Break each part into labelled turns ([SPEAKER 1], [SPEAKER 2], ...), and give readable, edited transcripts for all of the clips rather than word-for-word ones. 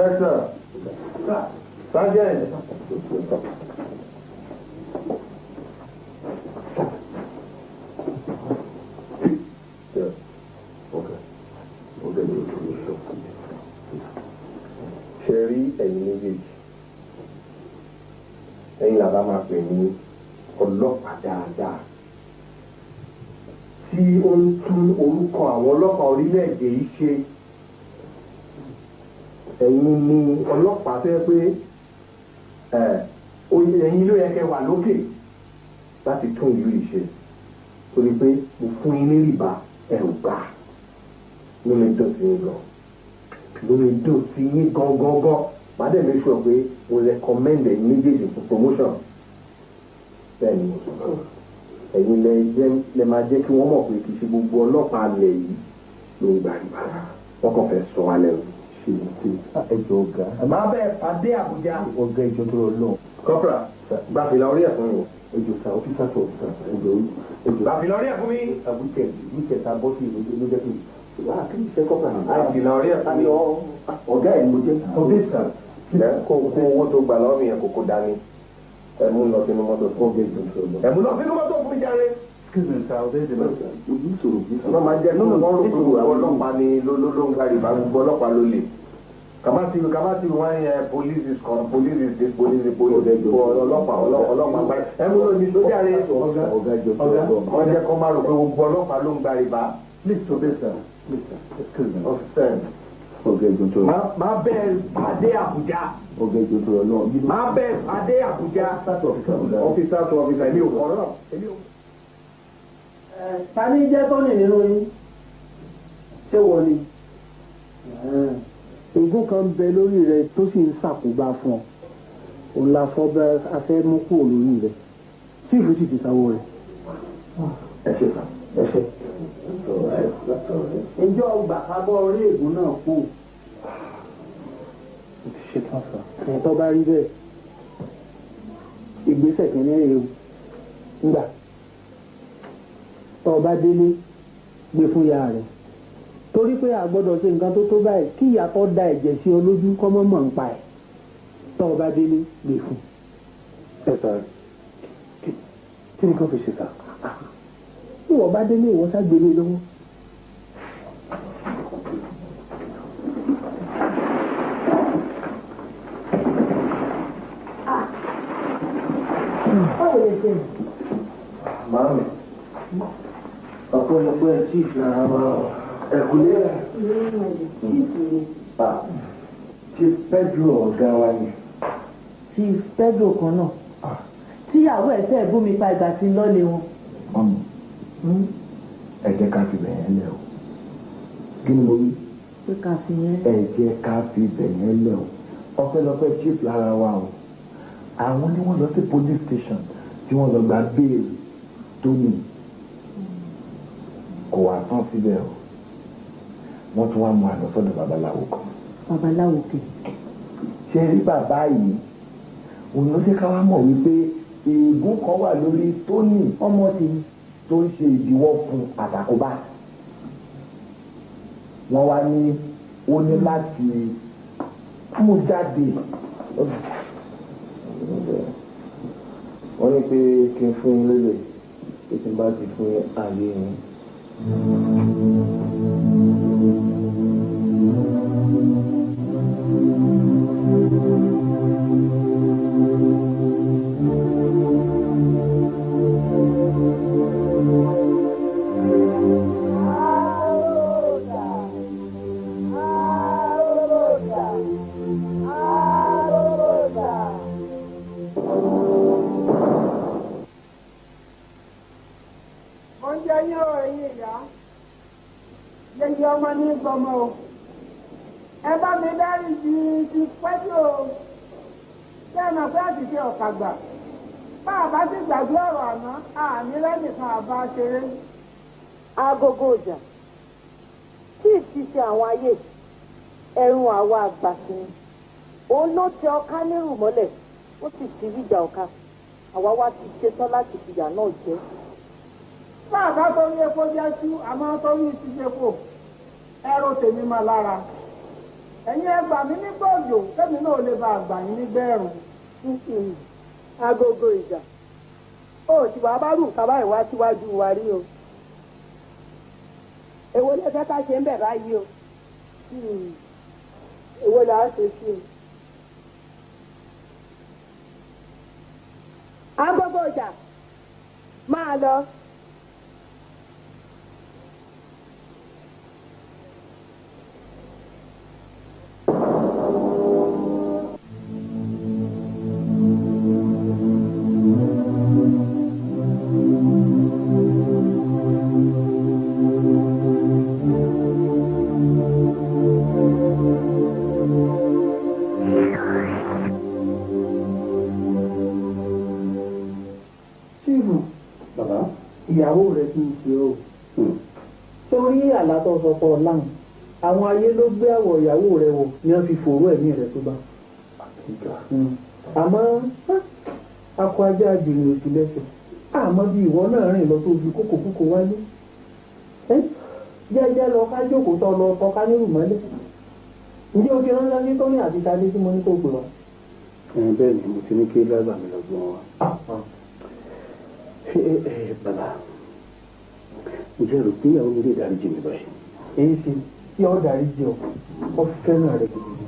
[SPEAKER 1] Inspector. Sergeant. Ṣẹ̀rí ẹ̀yin méjèèjì ẹ̀yin làbá máa pè ní ọlọ́pàá dáadáa tí ó ń tún orúkọ àwọn ọlọ́pàá orílẹ̀-èdè yìí ṣe. Ẹ̀yin ni ọlọ́pàá fẹ́ pé ẹ̀yin ló yẹ kẹ́ wà lókè láti tún ìlú yìí ṣe torí pé mo fún yín ní rìbá ẹ̀ ò gbà ló lè dùn sí yín gan ló lè dùn sí yín gan màá dẹ̀ make sure pé mo recommend ẹ̀yin méjèèjì fún promotion. Bẹ́ẹ̀ ni mo sọ ẹ̀yin lẹ máa jẹ́ kí wọ́n mọ̀ pé kì í ṣe gbogbo ọlọ́pàá alẹ̀ yìí ló ń gbà rìbá wọ́n kàn fẹ́ sọ alẹ́ o. Ẹjọ́ ọ̀gá. Máa bẹ́ẹ̀ pàdé Àbújá. Ọ̀gá ìjọ tó lọ. Kọ́pra gba fìlà orí ẹ̀ fún mi. Ẹjọ́ sa ọ́fíìsà tó ọ̀fíìsà ẹjọ́. Gba fìlà orí ẹ̀ fún mi. Àbújá ìjẹta bọ́ sí ìlú ló jẹ́ kí n. Kí ni ṣe kọ́pra náà? Fìlà orí ẹ̀ fún mi. Ọ̀gá ẹ̀ mo jẹ́. Ọ̀fíìsà. Kó owó tó gbà lọ́wọ́ mi yẹn kókó dání. Ẹ̀mú lọ sínú mọ́tò fún ọ̀gá ìjọ tó lọ. Ẹ̀mú lọ sínú mọ́tò fún mi jáde. Wọ́n máa jẹ́ nínú wọn rò pé ọlọ́pàá ni ló ń gbàrí bá gbogbo ọlọ́pàá ló lè. Kàmáàtì wọ́n yẹ police is come police is this police is police ọlọ́pàá gbàrí. Ẹ̀mú ló ní sójà rẹ̀ wọ́n jẹ́ kó máa rò pé gbogbo ọlọ́pàá ló ń gbàrí bá. Please to this sir. Excuse me. Máa bẹ́ẹ̀ pàdé Àbújá. Máa bẹ́ẹ̀ pàdé Àbújá. Ọ́fíìsà tó ọ́fíìsà èmi ò kọ́ náà.
[SPEAKER 2] Ta ní jẹ́ tọ́nì nínú yín ṣé wọ́n ni ègún kan bẹ lórí rẹ tó sì ń ṣàkóbá fún ọ òun la fọ́ bẹ́ afẹ́ mú kúrò lórí rẹ tí ìlú sì ti sanwó rẹ.
[SPEAKER 1] Ẹ ṣe sàn ẹ ṣe.
[SPEAKER 2] ìjọ ọgbà kábọ̀ orí ègún náà kú.
[SPEAKER 1] Ó ti ṣe tán sàn.
[SPEAKER 2] ẹ̀tọ́ bá rí bẹ́ẹ̀ ìgbésẹ̀ kìíní ewu ńgbà tọ́ ọba délé gbé fún ya rẹ̀ torí pé a gbọ́dọ̀ ṣe nǹkan tó tó báyìí kí ìyá tó da ẹ̀jẹ̀ sí ọ lójú kọ́ mọ́ mọ̀ ń pa ẹ̀ tọ́ ọba délé gbé fún.
[SPEAKER 1] Ẹ sà kí ni kò fi ṣe sà.
[SPEAKER 2] bí wọ́n bá délé ìwọ́n ságbélé lọ́wọ́. báwo lè ṣe.
[SPEAKER 1] Màámi ọ̀pọ̀lọpọ̀ ẹ̀ tí ìfìlà máa ẹ̀kúlé rẹ̀. Chief Pedro ọ̀gá wa ni.
[SPEAKER 3] Chief Pedro kan náà tíyàwó ẹ̀ tẹ́ ẹ̀ bú mi pa ìgbà tí ń lọ́lé wọn.
[SPEAKER 1] Mọ́mí ẹ jẹ́ ká fi bẹ̀yẹn lẹ̀ o. Kí ni mo wí?
[SPEAKER 3] pé ká fi yẹn.
[SPEAKER 1] Ẹ jẹ́ ká fi bẹ̀yẹn lẹ̀ o. Ọpẹ́lọpẹ́ chief lára wa o. Àwọn ni wọ́n lọ sí police station tí wọ́n lọ gba bail Tony. Kò wá tán síbẹ̀ o. Wọ́n tún wá mú àná sọ́dọ̀ babaláwo kan.
[SPEAKER 3] Babaláwo kè.
[SPEAKER 1] Ṣé rí bàbá yìí? Òun ló jẹ́ ká wá mọ̀ wípé ègún kan wà lórí Tony
[SPEAKER 3] ọmọ tèmi
[SPEAKER 1] tó ń ṣe ìdíwọ́ fún àtàkùbá. Wọ́n wá ní ó ní láti mú jáde. Wọ́n ní pé kí n fún yín lélẹ̀ pé tí n bá ti fún yín ààyè yín.
[SPEAKER 4] ọmọ ní gbọmọ o ẹ bá mi dárí ti pẹ́jù o sẹ́nà pé àtìsí ọ̀kàgbà bá a bá ti gbàgbé ọ̀rọ̀ àná àmì lẹ́nìkan àbá ṣeré.
[SPEAKER 3] agogo ọjà tí ìṣiṣẹ àwọn ayé ẹrùn àwa àgbà sí ni òun ló tẹ ọká nírù mọ́lẹ̀ ó sì ti ríjà ọká àwa wá ti ṣetán láti fìyà náà jẹ.
[SPEAKER 4] bá a bá tó ní epo jẹ́ sú àmọ́ tó ní ìṣiṣẹ́ kò ẹrù tèmi máa lára ẹ̀yin ẹ gbà mí nígbà òjò kẹ́mi náà lè bá àgbà yín nígbà ẹ̀rùn.
[SPEAKER 3] agogo ìjà ó ti wàá bá rù kábà ìwá síwájú wa rí o èwo lè fẹ́ ká ṣe ń bẹ̀ báyìí o èwo là á ṣe sí o. agogo ìjà máa lọ.
[SPEAKER 2] ìyàwó rẹ ti ń ṣe o sórí àlátọ sọpọ ọláhùn àwọn ayé ló gbé àwọ̀ ìyàwó rẹ wò ni wọ́n fi fòró ẹ̀mí rẹ tó bá àmọ́ akọ ajá àjèrè òsì lẹ́sẹ̀ àmọ́ bí ìwọ náà rìn lọ tó fi kókò kúkò wáyé jẹ́jẹ́ lọ ká jókòó tọ́ lọ tọ́ ká nírù mọ́lẹ̀ ǹjẹ́ o ti ránṣẹ́ sí tóní àti sadé tí mo ní kó gbé wa.
[SPEAKER 1] bẹ́ẹ̀ ni mo ti ní kí lábàá mi lọ gbé wọn wá. bàbá ǹjẹ́ rò pé ìyàwó mi lè dárí jì mí báyìí.
[SPEAKER 2] èyí ṣe tí ọ dárí jì ọ fẹ́ràn rẹ gidigidi.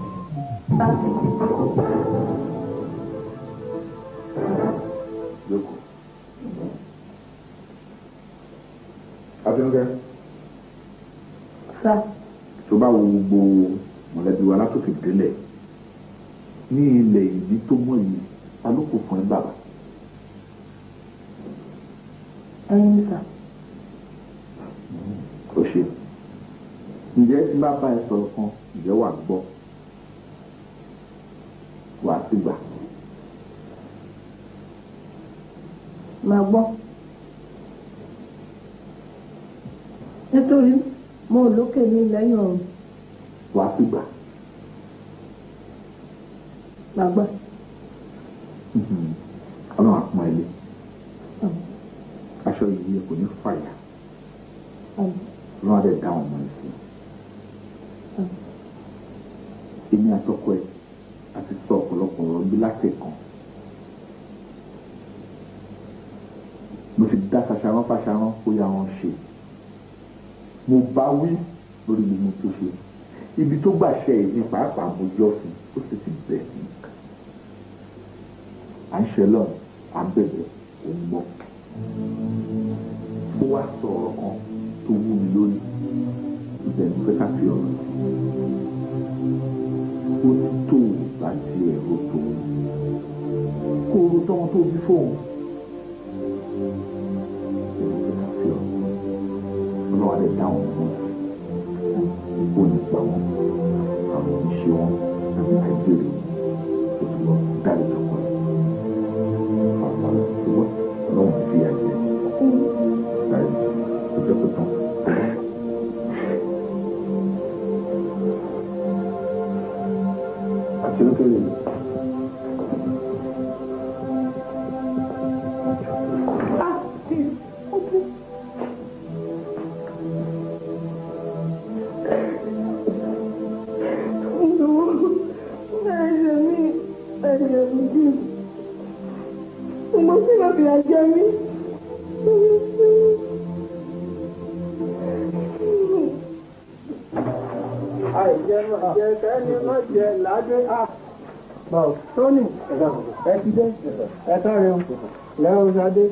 [SPEAKER 1] lóko Abíọ́kẹ́ tó bá wo gbogbo mọ̀lẹ́bí wa látòkè délẹ̀ ní ilẹ̀ ìbí tó mọ̀ yìí alóko fún ẹ bàbá.
[SPEAKER 3] ẹyin sà.
[SPEAKER 1] ó ṣe ǹjẹ́ tí bá bá ẹ sọ̀rọ̀ kan ǹjẹ́ wà gbọ́ wà á sì gbà.
[SPEAKER 3] máa gbọ́ nítorí mo lókè ní lẹ́yìn ọ̀run.
[SPEAKER 1] wà á sì gbà.
[SPEAKER 3] máa gbọ́.
[SPEAKER 1] ọlọ́run àpọ́n ilé aṣọ yìí kò ní fàyà lọ́wọ́ dẹ̀ dá ọmọ ẹ̀ sí. èmi àtọkọ ẹ̀ àti sọ ọ̀pọ̀lọpọ̀ ọ̀rọ̀ bí látẹ̀kàn. mo ti dá fàṣàrán kó yá wọn ṣe. mo bá wí lórí gbogbo tó ṣe. ibi tó gbàṣẹ ẹ̀ ní pàápàá mo jọ́ fún ó sì ti bẹ̀ mí. à ń ṣe lọ́nà à ń bẹ̀bẹ̀ òun gbọ́. ó wá sọ ọ̀rọ̀ kan tó wú mi lórí ibẹ̀ ló fẹ́ ká fi ọ̀rọ̀ sí. ó ní tó bá ti ẹ̀rọ tòun kó o tọ́wọ́n tó bí fóun. ọlọ́wà lè dá wọn mọ́ ó ní pa wọn àwọn oníṣẹ́ wọn àìbèrè tó ti lọ dárí lọ́kọ̀ ẹ̀ pàápàá ṣùgbọ́n ọlọ́wọ́n fi àjẹ́ dárí tó jẹ́ pé tán. àti lókèrè mi.
[SPEAKER 2] Tóní ẹ ti dé ẹ káre o lẹ́yìn ọ̀sádé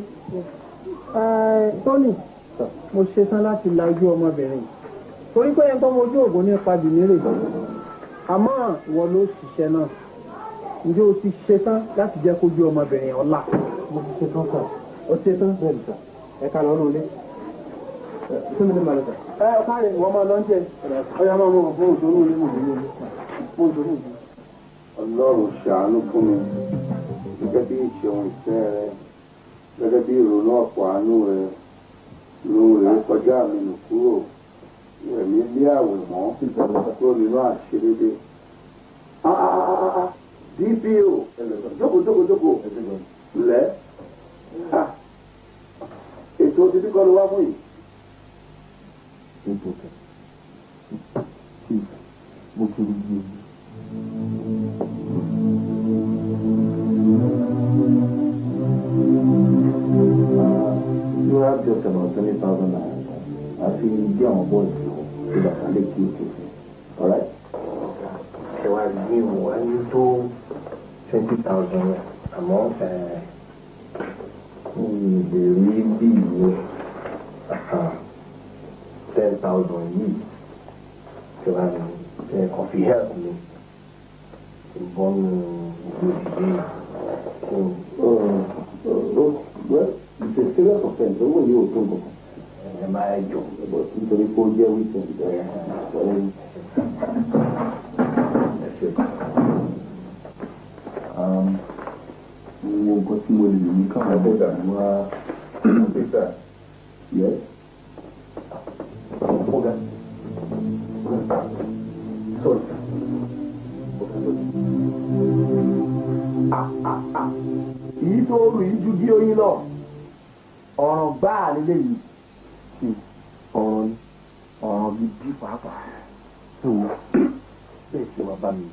[SPEAKER 2] Tóní mo ṣetán láti lajú ọmọbìnrin torí pé ẹni tó mojú ògùn nípa bìnírè àmọ́ ìwọ ló ṣiṣẹ́ náà ǹjẹ́ o ti ṣetán láti jẹ́ kójú ọmọbìnrin ọ̀la. mo ti ṣetán sà. o ṣetán. bẹ́ẹ̀ ni sà ẹ ká lọ lóde fún mi ní balẹ̀ sà. ẹ káre ìwọ máa lọ ń jẹ ọyá máa mọ̀ fún òṣèlú ilé mọ̀ nínú fún òṣèlú ìlú.
[SPEAKER 1] Ọlọ́run ṣàánú fún mi gẹ́gẹ́ bí ìṣeun ìfẹ́ rẹ gẹ́gẹ́ bí ìrònú ọ̀pọ̀ àánú rẹ ló rè kọjá mi nù kúrò ẹ̀mí lé àwẹ̀ mọ́ kúrò nínú àṣírídé. DPO jókòó lẹ́ ètò títí kọ́ ló wá fún yìí. mo ti rí i. 20,000 naira. I feel they are on board so that I let you to. All right?
[SPEAKER 2] Ṣé wàá rí ní ìwọ̀n ní tó 20,000 àmọ́
[SPEAKER 1] The real deal.
[SPEAKER 2] 10,000 yìí ṣé wàá rí coffee help me ìbọnú ìgbòdìdé.
[SPEAKER 1] Well, it's a serious offense. Owó yóò tó nǹkan.
[SPEAKER 2] Ẹ máa jọ.
[SPEAKER 1] Nítorí pé ó jẹ́ weekend. Mo nǹkan tí mo lè ní káwọn bọ́dà wá pépà. Yes.
[SPEAKER 2] Ọ̀gá. Sorry.
[SPEAKER 1] Èyí tó rù yí ju bí oyin lọ. Ọ̀ràn gbáà nílé yìí.
[SPEAKER 2] Ọ̀ràn ni ọ̀ràn gidi pàápàá. Bẹ́ẹ̀ ṣe máa bá mi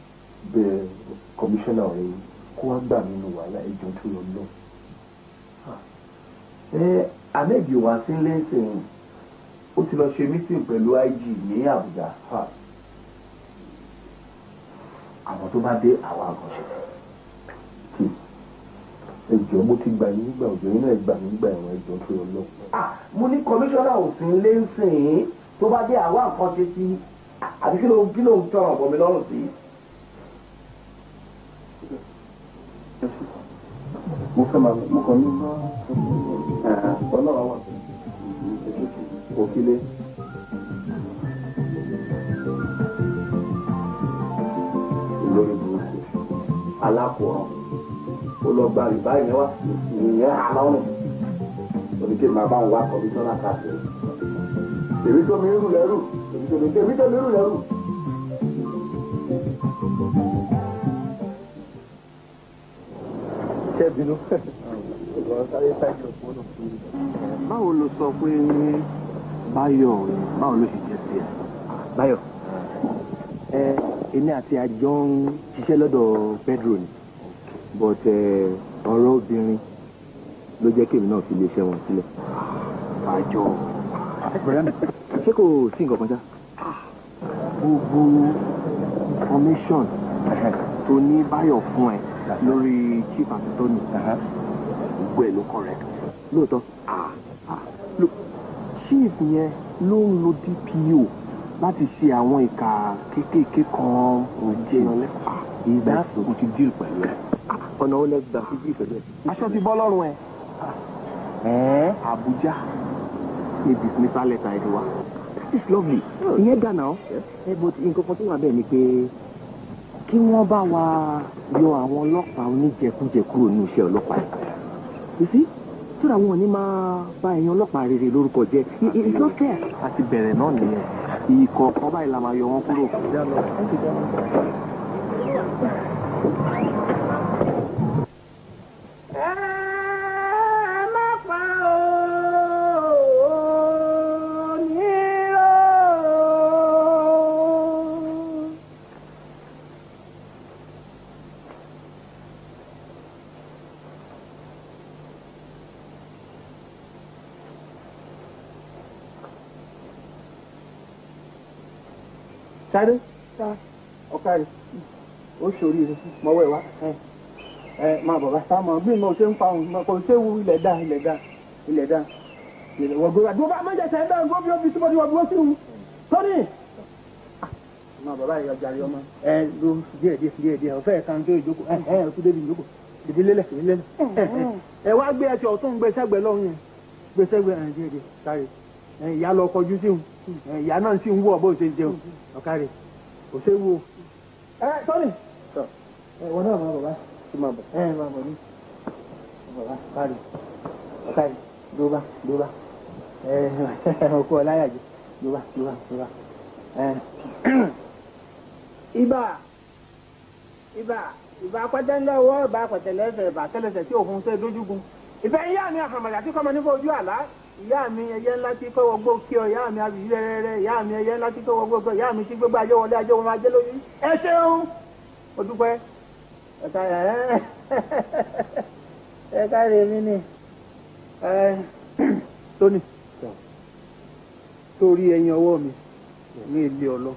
[SPEAKER 2] bẹ kọmíṣánná ọ̀rẹ́ yìí kó wá gbà mí nínú wàhálà ẹjọ́ tó lọ lọ.
[SPEAKER 1] Ahmed wá sí lẹ́sìn ó ti lọ ṣe mítìn pẹ̀lú IG ní Àbújá. Àwọn tó bá dé àwọn àkànṣe.
[SPEAKER 2] Ẹjọ́ mo ti gbà yín nígbà òjò yín náà gbà mí nígbà ẹ̀wọ̀n ẹjọ́ tó lọ lọ.
[SPEAKER 1] Mo ní kọmíṣánná òfin lẹ́sìn tó bá dé àwọn àkànṣe sí àbí kí ló ń tọrọ ọ̀bọ̀n mi lọ́rùn sí.
[SPEAKER 2] Mo fẹ́ máa mú kan ní ọlọ́wà wà òkìlẹ̀.
[SPEAKER 1] Olórí burúkú alákòóràn ó lọ gba rìbá ìyẹn wá ìyẹn àlọ́run oníkè máa bá ń wá kọmíṣánná káàkiri. Èmi tó mi rú lẹ́rù èmi tó mi rú lẹ́rù.
[SPEAKER 2] Ṣẹ́bínú.
[SPEAKER 1] Báwo ló sọ pé Báyọ̀ báwo ló ṣe jẹ́ sí ẹ?
[SPEAKER 2] Báyọ̀ èmi àti àjọ ń ṣiṣẹ́ lọ́dọ̀ Pedro ni but ọ̀rọ̀ obìnrin ló jẹ́ kémi náà fi iléeṣẹ́ wọn sílẹ̀.
[SPEAKER 1] Àjọ
[SPEAKER 2] ṣé kò sí nǹkan kan ṣá?
[SPEAKER 1] gbogbo information tó ní Báyọ̀ fún ẹ lórí chief attorney gbogbo ẹ̀ ló correct.
[SPEAKER 2] Lóòótọ́
[SPEAKER 1] Chief yẹn ló ń lo DPO láti ṣe àwọn ìka kéékèèké kan òjèèyàn
[SPEAKER 2] ìgbà
[SPEAKER 1] mo ti deal pẹ̀lú ẹ.
[SPEAKER 2] ọ̀nà ó lẹ́gbàá sí bí ìfẹ́ bẹ́ẹ̀.
[SPEAKER 1] Aṣọ ti bọ́ lọ́rùn ẹ. Abuja ní dismissal letter ẹ̀ ti wá.
[SPEAKER 2] It's lovely. Ìyẹn dà náà. But nǹkan kan tó wà bẹ́ẹ̀ ni pé kí wọ́n bá wa yọ àwọn ọlọ́pàá oníjẹkújẹ kúrò ní iṣẹ́ ọlọ́pàá yìí. You see? Sọ́dọ̀ àwọn òní máa bá ẹ̀yin ọlọ́pàá rere lórúkọ jẹ́. It's not fair.
[SPEAKER 1] A ti bẹ̀rẹ̀ náà nìyẹn. Ìkọ̀ọ̀kan báyìí la máa yọ wọ́n kúrò.
[SPEAKER 2] Sáré ọ̀kàrí ó ṣòrí rẹ̀ mọ́wọ́ ẹ̀ wá máa bọ̀ bá sá mọ́ bí mo ṣe ń fa òun kò ṣe wú ilẹ̀ dá wọ̀gbọ́n àdúgbò bá mọ́jẹ̀ sẹ́ńdà ń gbọ́ bí ó fi túbọ̀ ní wọ̀gbọ́n sí òun tóní. máa bọ̀ báyìí ọjà rí ọmọ ló díẹ̀ ọ̀fẹ́ kan tó ìjókòó ọtún débi ìjókòó ìdílélẹ̀ ẹ wá gbé ẹsẹ̀ ọ̀tún gbé sẹ́gbẹ̀ lọ́rùn yẹn gbé sẹ́gbẹ̀ díẹ̀ sáré ìyá lọ kọjú sí òun ìyá náà sì ń wọ̀ bó ṣe jẹun ọ̀kàrí kò ṣe wo tọ́nì wọn náà máa bọ̀ bá ṣe máa bọ̀ máa bọ̀ ní bàbá ọ̀kàrí dóbá ọkọ ọláyàjẹ dóbá ibà pẹ́tẹ́lẹ́wọ́ ibà pẹ̀tẹ́lẹ́fẹ̀ ibà tẹ́lẹsẹ̀ tí òfin ṣe dójúgun ìfẹ́ ìyá mi àhàmàlà tí kọ́mọ nípa ojú àlá ìyá mi ẹyẹ ńlá tí kọ́ wọgbó kí ọ ìyá mi àbí rẹ́rẹ́rẹ́ ìyá mi ẹyẹ ńlá tí kọ́ wọgbó kí ọ ìyá mi tí gbégbá ajé wọlé ajé wọn máa jẹ́ lórí ẹ ṣeun o dúpẹ́ ẹ̀ka ẹ̀ka rẹ̀ mi ni tóní torí ẹyin ọwọ́ mi ní ilé ọlọ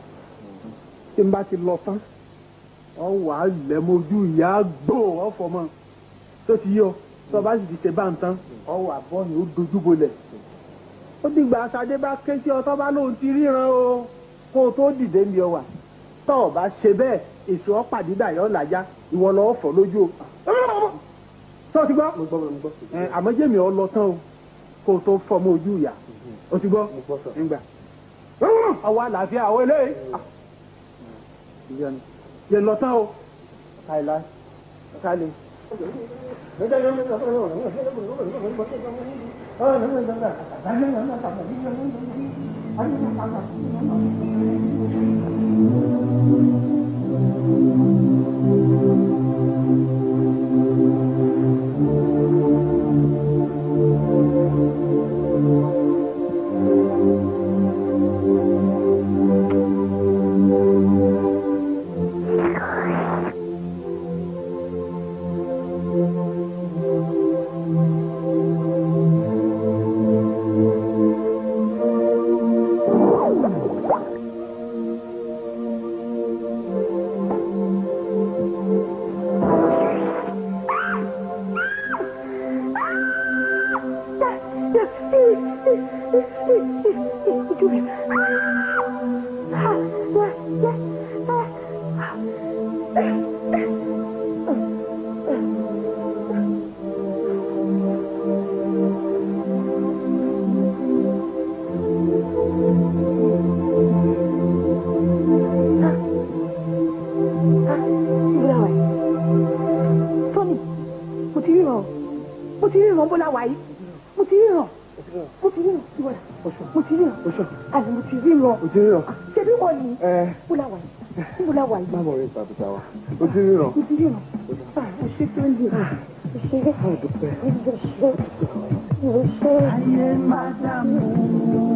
[SPEAKER 2] tí n bá ti lọ tán ọ wà á lẹ̀ mojú ìyá gbò ọ̀fọ̀ mọ́ tó ti yọ tó bá sì ti ṣe bá ń tán ọ wà bọ́ ni ó dojú bolẹ̀ ó dìgbà Ṣadé bá ké sí ọ tó bá lóun ti ríran o kó o tó dìde ní ọwà tó o bá ṣe bẹ́ẹ̀ èso ọ̀pàdídà yọ làjá ìwọ lọ́ọ́ fọ́ lójú o tó ti gbọ́ àmọ́ jẹ́mi ọ lọ tán o kó o tó fọ́ mọ́ ojú ìyá o ti gbọ́ nígbà ọwọ́ àlàáfíà àwọn eléyìí yẹ lọ tán o káìlá káìlé.
[SPEAKER 3] Ṣebí wọ́n ni búláwà yìí.
[SPEAKER 1] Má bọ̀ rí ìpàdé wa. O ti ríran.
[SPEAKER 3] O ṣe tó ń lè. O ṣe.
[SPEAKER 1] Àdúpẹ́.
[SPEAKER 3] O ṣe.
[SPEAKER 5] ayé má dààmú.